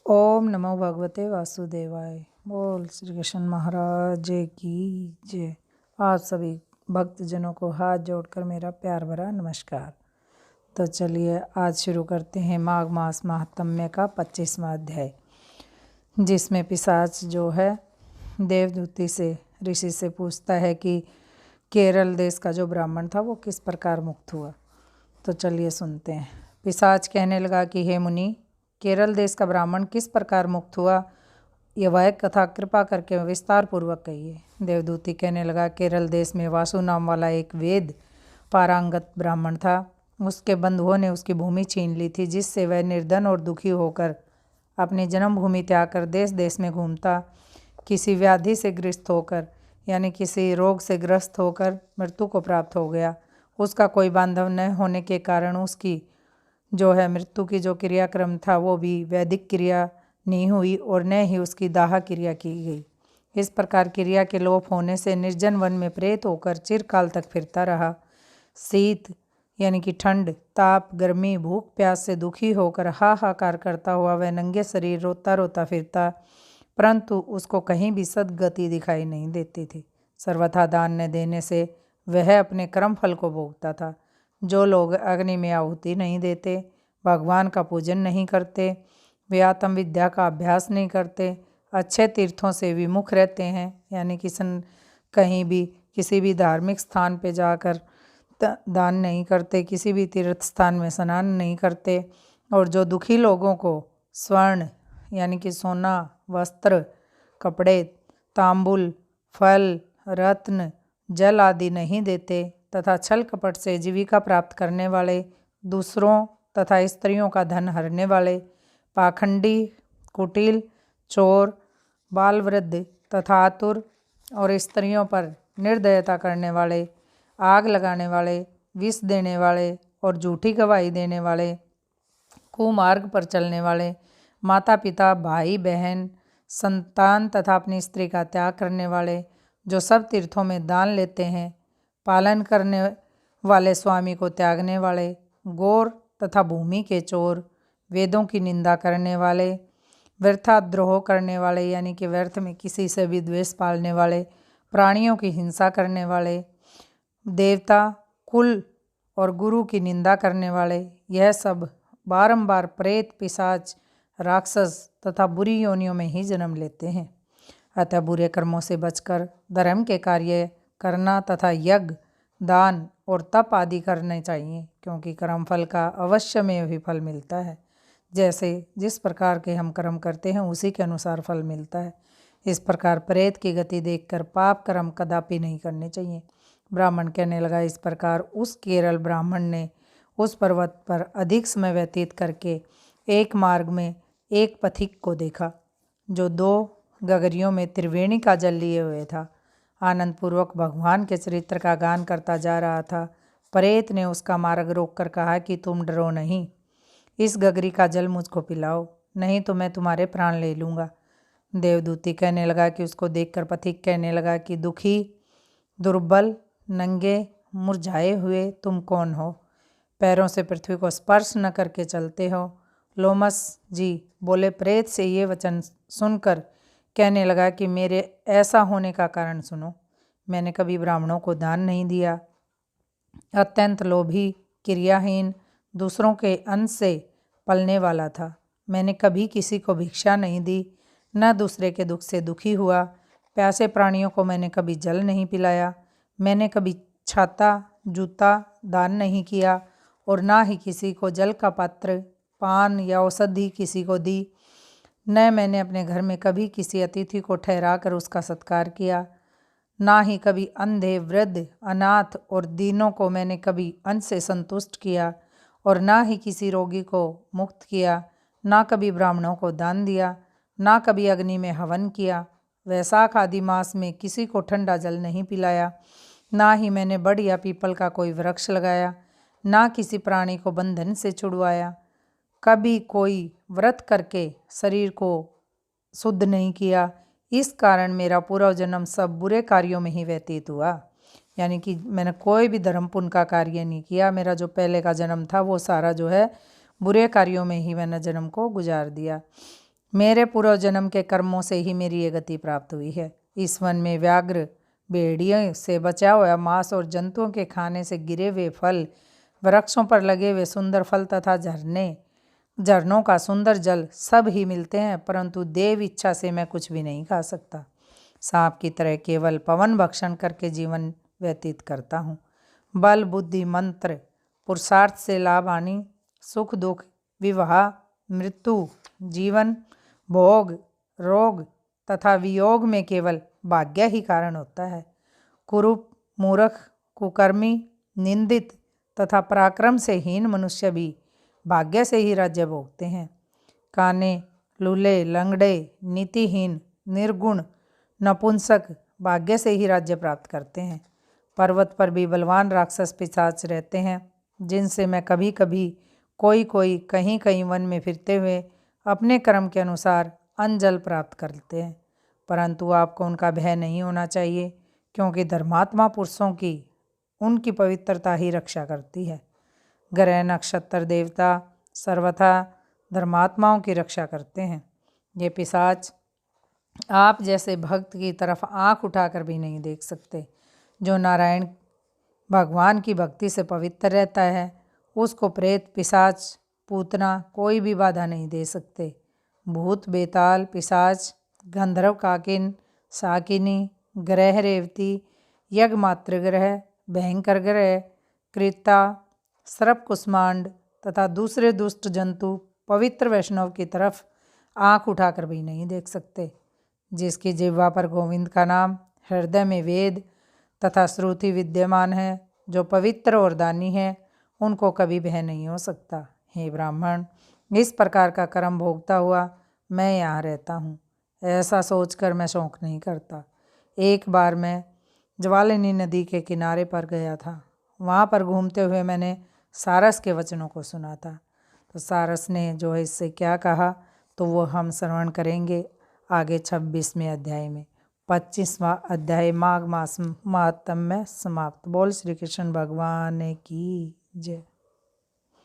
ओम नमो भगवते वासुदेवाय। बोल श्री कृष्ण महाराज की जय। आप सभी भक्तजनों को हाथ जोड़कर मेरा प्यार भरा नमस्कार। तो चलिए आज शुरू करते हैं माघ मास महात्म्य का 25वां अध्याय, जिसमें पिशाच जो है देवदूती से ऋषि से पूछता है कि केरल देश का जो ब्राह्मण था वो किस प्रकार मुक्त हुआ। तो चलिए सुनते हैं। पिशाच कहने लगा कि हे मुनि, केरल देश का ब्राह्मण किस प्रकार मुक्त हुआ, यह वह कथा कृपा करके विस्तार पूर्वक कहिए। देवदूती कहने लगा, केरल देश में वासु नाम वाला एक वेद पारंगत ब्राह्मण था। उसके बंधुओं ने उसकी भूमि छीन ली थी, जिससे वह निर्धन और दुखी होकर अपनी जन्मभूमि त्याग कर देश देश में घूमता। किसी व्याधि से ग्रस्त होकर यानी किसी रोग से ग्रस्त होकर मृत्यु को प्राप्त हो गया। उसका कोई बांधव न होने के कारण उसकी जो है मृत्यु की जो क्रियाक्रम था वो भी वैदिक क्रिया नहीं हुई और न ही उसकी दाह क्रिया की गई। इस प्रकार क्रिया के लोप होने से निर्जन वन में प्रेत होकर चिरकाल तक फिरता रहा। शीत यानी कि ठंड, ताप, गर्मी, भूख प्यास से दुखी होकर हाहाकार करता हुआ वह नंगे शरीर रोता रोता फिरता, परंतु उसको कहीं भी सद्गति दिखाई नहीं देती थी। सर्वथा दान न देने से वह अपने कर्म फल को भोगता था। जो लोग अग्नि में आहुति नहीं देते, भगवान का पूजन नहीं करते, वे आत्म विद्या का अभ्यास नहीं करते, अच्छे तीर्थों से विमुख रहते हैं यानी कि कहीं भी किसी भी धार्मिक स्थान पे जाकर दान नहीं करते, किसी भी तीर्थ स्थान में स्नान नहीं करते, और जो दुखी लोगों को स्वर्ण यानी कि सोना, वस्त्र, कपड़े, तांबुल, फल, रत्न, जल आदि नहीं देते तथा छल कपट से जीविका प्राप्त करने वाले, दूसरों तथा स्त्रियों का धन हरने वाले, पाखंडी, कुटिल, चोर, बाल वृद्ध तथा आतुर और स्त्रियों पर निर्दयता करने वाले, आग लगाने वाले, विष देने वाले और झूठी गवाही देने वाले, कुमार्ग पर चलने वाले, माता पिता, भाई बहन, संतान तथा अपनी स्त्री का त्याग करने वाले, जो सब तीर्थों में दान लेते हैं, पालन करने वाले, स्वामी को त्यागने वाले, गौर तथा भूमि के चोर, वेदों की निंदा करने वाले, व्यर्थद्रोह करने वाले यानी कि व्यर्थ में किसी से भी द्वेष पालने वाले, प्राणियों की हिंसा करने वाले, देवता, कुल और गुरु की निंदा करने वाले, यह सब बारंबार प्रेत, पिशाच, राक्षस तथा बुरी योनियों में ही जन्म लेते हैं। अतः बुरे कर्मों से बचकर धर्म के कार्य करना तथा यज्ञ, दान और तप आदि करने चाहिए, क्योंकि कर्म फल का अवश्य में भी फल मिलता है। जैसे जिस प्रकार के हम कर्म करते हैं उसी के अनुसार फल मिलता है। इस प्रकार प्रेत की गति देखकर पाप कर्म कदापि नहीं करने चाहिए। ब्राह्मण कहने लगा, इस प्रकार उस केरल ब्राह्मण ने उस पर्वत पर अधिक समय व्यतीत करके एक मार्ग में एक पथिक को देखा, जो 2 गगरियों में त्रिवेणी का जल लिए हुए था। आनंद पूर्वक भगवान के चरित्र का गान करता जा रहा था। प्रेत ने उसका मार्ग रोककर कहा कि तुम डरो नहीं, इस गगरी का जल मुझको पिलाओ, नहीं तो मैं तुम्हारे प्राण ले लूँगा। देवदूती कहने लगा कि उसको देखकर पथिक कहने लगा कि दुखी, दुर्बल, नंगे, मुरझाए हुए तुम कौन हो? पैरों से पृथ्वी को स्पर्श न करके चलते हो। लोमस जी बोले, प्रेत से ये वचन सुनकर कहने लगा कि मेरे ऐसा होने का कारण सुनो। मैंने कभी ब्राह्मणों को दान नहीं दिया, अत्यंत लोभी, क्रियाहीन, दूसरों के अन्न से पलने वाला था। मैंने कभी किसी को भिक्षा नहीं दी, न दूसरे के दुख से दुखी हुआ। प्यासे प्राणियों को मैंने कभी जल नहीं पिलाया। मैंने कभी छाता, जूता दान नहीं किया और ना ही किसी को जल का पात्र, पान या औषधि किसी को दी। न मैंने अपने घर में कभी किसी अतिथि को ठहरा कर उसका सत्कार किया, ना ही कभी अंधे, वृद्ध, अनाथ और दीनों को मैंने कभी अन्न से संतुष्ट किया, और ना ही किसी रोगी को मुक्त किया, ना कभी ब्राह्मणों को दान दिया, ना कभी अग्नि में हवन किया। वैशाख आदि मास में किसी को ठंडा जल नहीं पिलाया, ना ही मैंने बड़ या पीपल का कोई वृक्ष लगाया, ना किसी प्राणी को बंधन से छुड़वाया। कभी कोई व्रत करके शरीर को शुद्ध नहीं किया। इस कारण मेरा पूरा जन्म सब बुरे कार्यों में ही व्यतीत हुआ, यानी कि मैंने कोई भी धर्म पुण्य का कार्य नहीं किया। मेरा जो पहले का जन्म था वो सारा जो है बुरे कार्यों में ही मैंने जन्म को गुजार दिया। मेरे पूर्व जन्म के कर्मों से ही मेरी ये गति प्राप्त हुई है। इस वन में व्याघ्र, भेड़ियों से बचा हुआ मांस और जंतुओं के खाने से गिरे हुए फल, वृक्षों पर लगे हुए सुंदर फल तथा झरनों का सुंदर जल सब ही मिलते हैं, परंतु देव इच्छा से मैं कुछ भी नहीं खा सकता। सांप की तरह केवल पवन भक्षण करके जीवन व्यतीत करता हूँ। बल, बुद्धि, मंत्र, पुरुषार्थ से लाभ, हानि, सुख दुख, विवाह, मृत्यु, जीवन, भोग, रोग तथा वियोग में केवल भाग्य ही कारण होता है। कुरूप, मूर्ख, कुकर्मी, निंदित तथा पराक्रम से हीन मनुष्य भी भाग्य से ही राज्य भोगते हैं। काने, लूले, लंगड़े, नीतिहीन, निर्गुण, नपुंसक भाग्य से ही राज्य प्राप्त करते हैं। पर्वत पर भी बलवान राक्षस पिशाच रहते हैं, जिनसे मैं कभी कभी कोई कहीं कहीं वन में फिरते हुए अपने कर्म के अनुसार अन्न जल प्राप्त करते हैं, परंतु आपको उनका भय नहीं होना चाहिए, क्योंकि धर्मात्मा पुरुषों की उनकी पवित्रता ही रक्षा करती है। ग्रह, नक्षत्र, देवता सर्वथा धर्मात्माओं की रक्षा करते हैं। ये पिशाच आप जैसे भक्त की तरफ आंख उठाकर भी नहीं देख सकते। जो नारायण भगवान की भक्ति से पवित्र रहता है, उसको प्रेत, पिशाच, पूतना कोई भी बाधा नहीं दे सकते। भूत, बेताल, पिशाच, गंधर्व, काकिन, शाकिनी, ग्रह, रेवती, यज्ञ, मातृ ग्रह, भयंकर ग्रह, कृता, सर्प, कुष्मांड तथा दूसरे दुष्ट जंतु पवित्र वैष्णव की तरफ आंख उठाकर भी नहीं देख सकते। जिसकी जिह्वा पर गोविंद का नाम, हृदय में वेद तथा श्रुति विद्यमान है, जो पवित्र और दानी है, उनको कभी भय नहीं हो सकता। हे ब्राह्मण, इस प्रकार का कर्म भोगता हुआ मैं यहाँ रहता हूँ, ऐसा सोचकर मैं शोक नहीं करता। एक बार मैं ज्वालिनी नदी के किनारे पर गया था। वहाँ पर घूमते हुए मैंने सारस के वचनों को सुना था। तो सारस ने जो है इससे क्या कहा, तो वो हम श्रवण करेंगे आगे 26वें अध्याय में। 25वां अध्याय माघ मास महात्म्य में समाप्त। बोल श्री कृष्ण भगवान की जय।